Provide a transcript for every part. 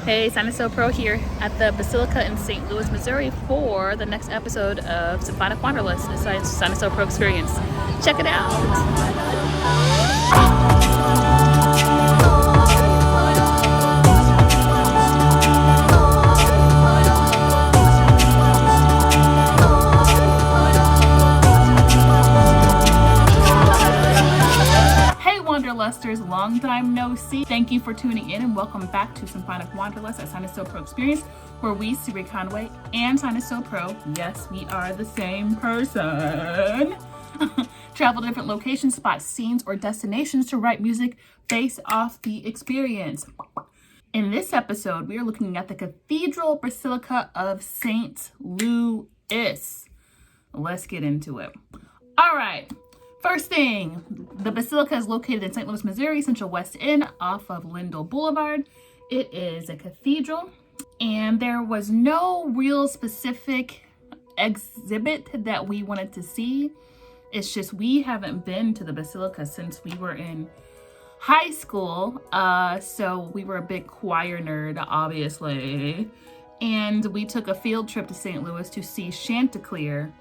Hey, Syna So Pro here at the Basilica in St. Louis, Missouri for the next episode of Symphonic Wanderlust, the Syna So Pro experience. Check it out. Wanderlusters, long time no see. Thank you for tuning in and welcome back to Symphonic Wanderlust at Syna So Pro experience, where we, Siri Conway and Syna So Pro, yes, we are the same person, travel to different locations, spots, scenes, or destinations to write music based off the experience. In this episode, we are looking at the Cathedral Basilica of St. Louis. Let's get into it. All right. First thing, the Basilica is located in St. Louis, Missouri, Central West End off of Lindell Boulevard. It is a cathedral, and there was no real specific exhibit that we wanted to see. It's just we haven't been to the Basilica since we were in high school, so we were a big choir nerd, obviously, and we took a field trip to St. Louis to see Chanticleer.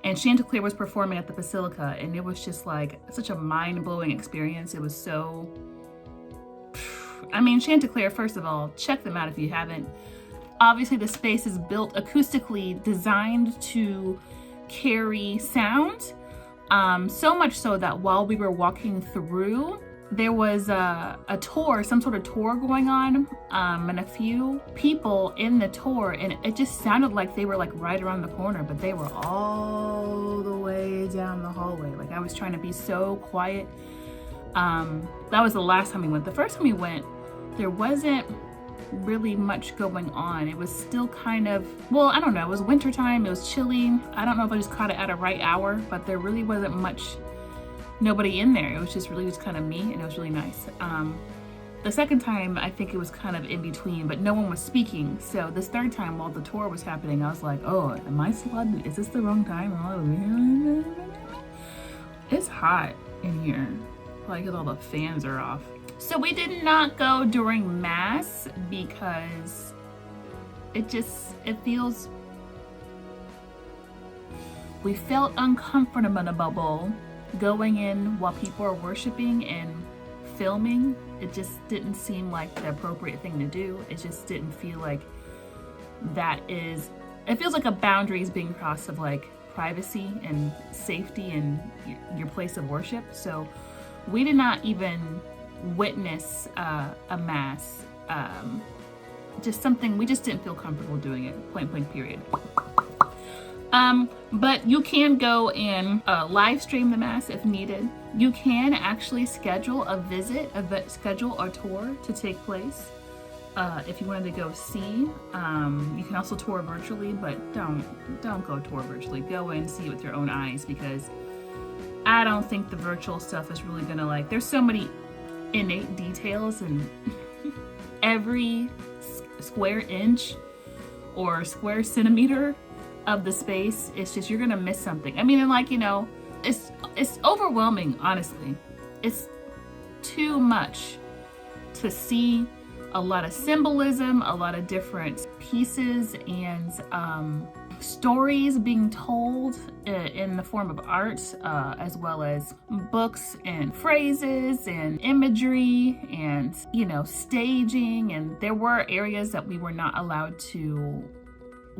And Chanticleer was performing at the Basilica, and it was just like such a mind-blowing experience. It was so, Chanticleer, first of all, check them out if you haven't. Obviously, the space is built acoustically, designed to carry sound. So much so that while we were walking through, there was a tour, some sort of tour going on, and a few people in the tour, and it just sounded like they were like right around the corner, but they were all the way down the hallway. Like, I was trying to be so quiet. That was the last time we went. The first time we went, there wasn't really much going on. It was still kind of, well, I don't know, it was wintertime, it was chilly. I don't know if I just caught it at a right hour, but there really wasn't nobody in there. It was just kind of me, and it was really nice. The second time, I think it was kind of in between, but no one was speaking. So this third time, while the tour was happening, I was like, oh, am I slotted? Is this the wrong time? It's hot in here, probably because all the fans are off. So we did not go during Mass because we felt uncomfortable going in while people are worshiping and filming. It just didn't seem like the appropriate thing to do. It just didn't feel like it feels like a boundary is being crossed of like privacy and safety and your place of worship. So we did not even witness a Mass. Just something, we just didn't feel comfortable doing it, point blank period. But you can go and live stream the Mass if needed. You can actually schedule a visit, schedule a tour to take place. If you wanted to go see, you can also tour virtually, but don't go tour virtually. Go and see it with your own eyes, because I don't think the virtual stuff is really gonna there's so many innate details, and every square inch or square centimeter of the space, it's just, you're gonna miss something. It's overwhelming, honestly. It's too much to see. A lot of symbolism, a lot of different pieces and stories being told in the form of art, as well as books and phrases and imagery and staging. And there were areas that we were not allowed to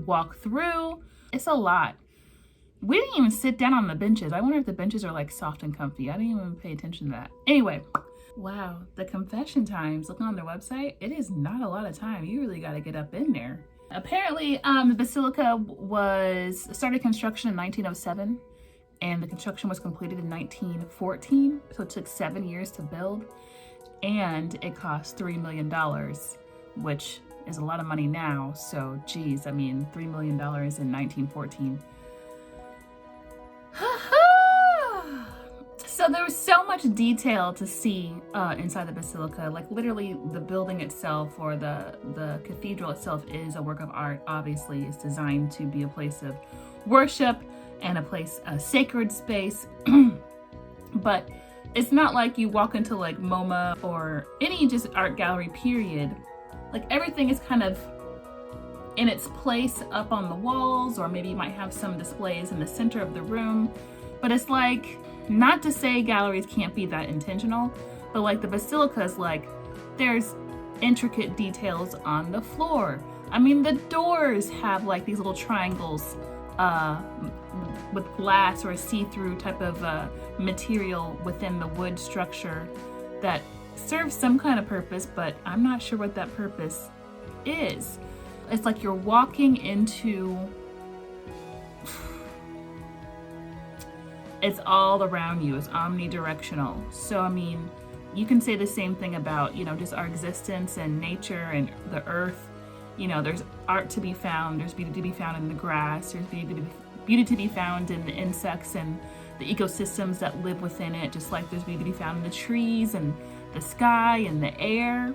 walk through. It's a lot. We didn't even sit down on the benches. I wonder if the benches are soft and comfy. I didn't even pay attention to that. Anyway, wow, the confession times, looking on their website, it is not a lot of time. You really got to get up in there. Apparently, the Basilica started construction in 1907, and the construction was completed in 1914. So it took 7 years to build, and it cost $3 million, which is a lot of money now. So geez, $3 million in 1914. So there was so much detail to see inside the Basilica. Literally the building itself, or the cathedral itself, is a work of art. Obviously, it's designed to be a place of worship and a sacred space. But It's not like you walk into like MoMA or any just art gallery period. Like everything is kind of in its place up on the walls, or maybe you might have some displays in the center of the room. But it's like, not to say galleries can't be that intentional, but like the Basilica is like, there's intricate details on the floor. I mean, the doors have like these little triangles with glass or a see-through type of material within the wood structure that serves some kind of purpose, but I'm not sure what that purpose is. It's like you're walking into, it's all around you, it's omnidirectional. So I mean, you can say the same thing about, you know, just our existence and nature and the earth. You know, there's art to be found, there's beauty to be found in the grass, there's beauty to be found in the insects and the ecosystems that live within it, just like there's beauty to be found in the trees and the sky and the air.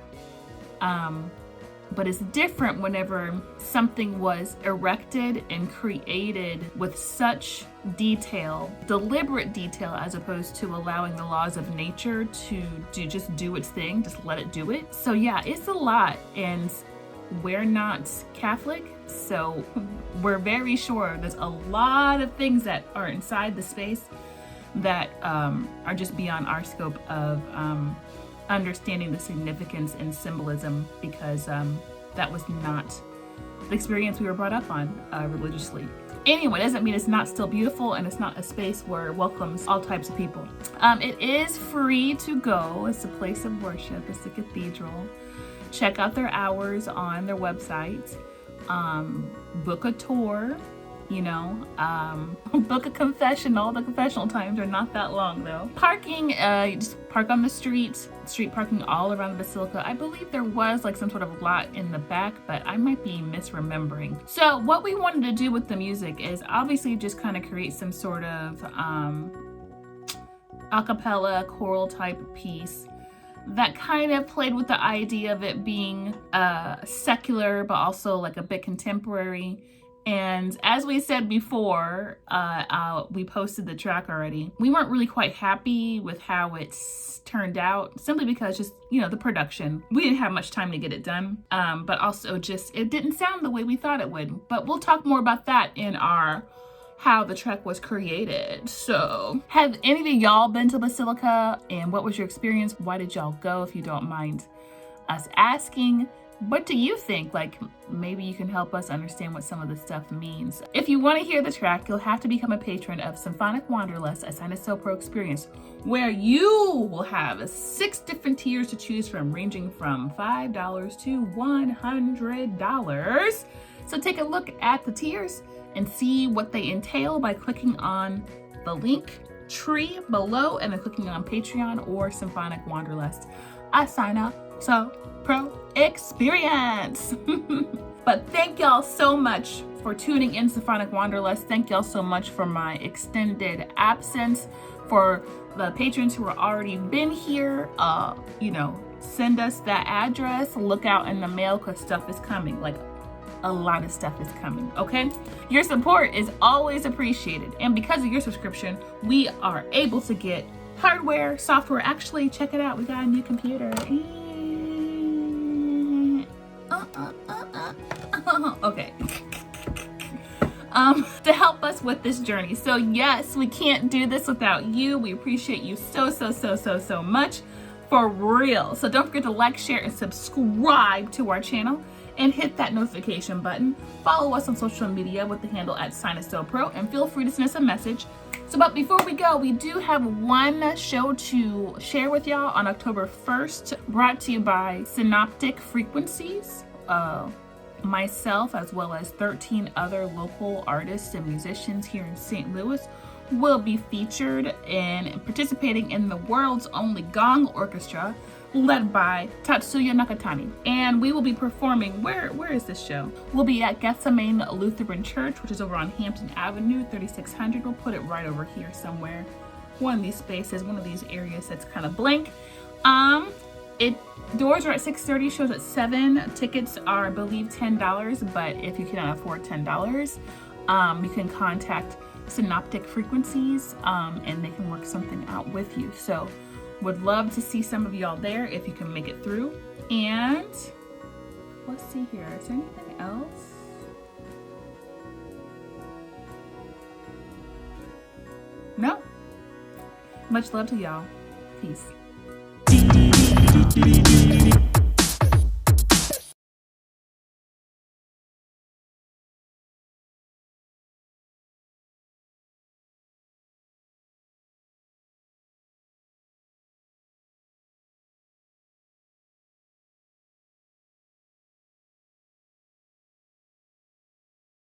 But it's different whenever something was erected and created with such detail, deliberate detail, as opposed to allowing the laws of nature to just do its thing, just let it do it. So yeah, it's a lot, and we're not Catholic, so we're very sure there's a lot of things that are inside the space that are just beyond our scope of understanding the significance and symbolism, because that was not the experience we were brought up on religiously. Anyway, it doesn't mean it's not still beautiful, and it's not a space where it welcomes all types of people. It is free to go. It's a place of worship. It's a cathedral. Check out their hours on their website. Book a tour, you know, book a confessional. The confessional times are not that long though. Parking, you just park on the street parking all around the Basilica. I believe there was like some sort of lot in the back, but I might be misremembering. So what we wanted to do with the music is obviously just kind of create some sort of a cappella choral type piece that kind of played with the idea of it being secular, but also like a bit contemporary. And as we said before, we posted the track already. We weren't really quite happy with how it's turned out, simply because just, you know, the production. We didn't have much time to get it done, but also just it didn't sound the way we thought it would. But we'll talk more about that in our how the track was created. So have any of y'all been to Basilica, and what was your experience? Why did y'all go, if you don't mind us asking? What do you think? Like, maybe you can help us understand what some of this stuff means. If you want to hear the track, you'll have to become a patron of Symphonic Wanderlust, a Syna So Pro experience, where you will have 6 different tiers to choose from, ranging from $5 to $100. So take a look at the tiers and see what they entail by clicking on the link tree below and then clicking on Patreon or Symphonic Wanderlust, a Syna So Pro experience. But thank y'all so much for tuning in Symphonic Wanderlust. Thank y'all so much for my extended absence. For the patrons who are already been here, you know, send us that address, look out in the mail, because stuff is coming. Like, a lot of stuff is coming, okay? Your support is always appreciated, and because of your subscription, we are able to get hardware, software. Actually, check it out, we got a new computer. Okay. To help us with this journey. So yes, we can't do this without you. We appreciate you so much, for real. So don't forget to like, share, and subscribe to our channel, and hit that notification button. Follow us on social media with the handle at Syna So Pro, and feel free to send us a message. So, but before we go, we do have one show to share with y'all on October 1st, brought to you by Synoptic Frequencies. Myself, as well as 13 other local artists and musicians here in St. Louis, will be featured in participating in the world's only gong orchestra, led by Tatsuya Nakatani. And we will be performing, where is this show? We'll be at Gethsemane Lutheran Church, which is over on Hampton Avenue, 3600. We'll put it right over here somewhere. One of these spaces, one of these areas that's kind of blank. Doors are at 6:30, shows at 7. Tickets are, I believe, $10, but if you cannot afford $10, you can contact Synoptic Frequencies, and they can work something out with you. So Would love to see some of y'all there if you can make it through. And let's see here, is there anything else? No. Much love to y'all. Peace.